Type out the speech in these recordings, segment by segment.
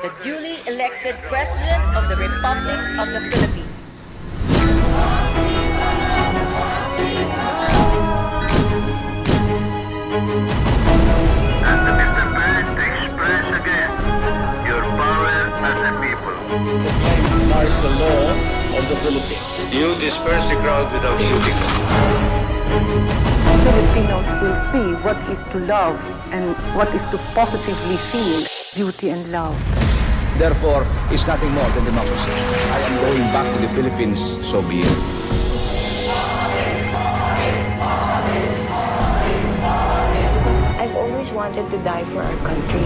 the duly elected President of the Republic of the Philippines. And to express again your power as a people. Proclaim martial law of the Philippines. You disperse the crowd without shooting them. Filipinos will see what is to love and what is to positively feel beauty and love. Therefore, it's nothing more than democracy. I am going back to the Philippines, so be it. Because I've always wanted to die for our country.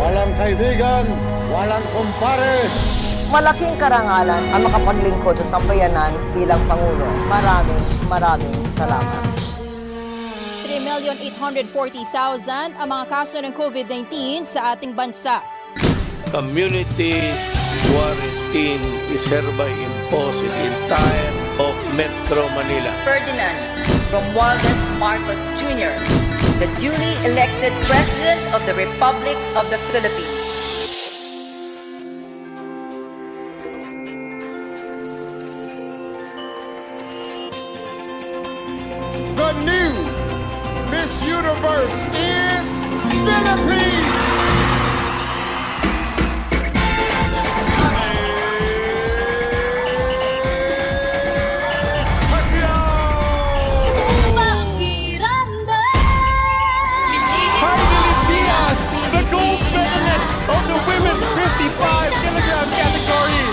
Walang kaibigan, walang kumpare. Malaking karangalan ang makapaglingkod sa sambayanan bilang Pangulo. Maraming salamat. 3,840,000 ang mga kaso ng COVID-19 sa ating bansa. Community quarantine is hereby imposed in time of Metro Manila. Ferdinand Romualdez Marcos Jr., the duly elected President of the Republic of the Philippines. The new Miss Universe is Philippines. The gold medalist of the women's 55 kilogram category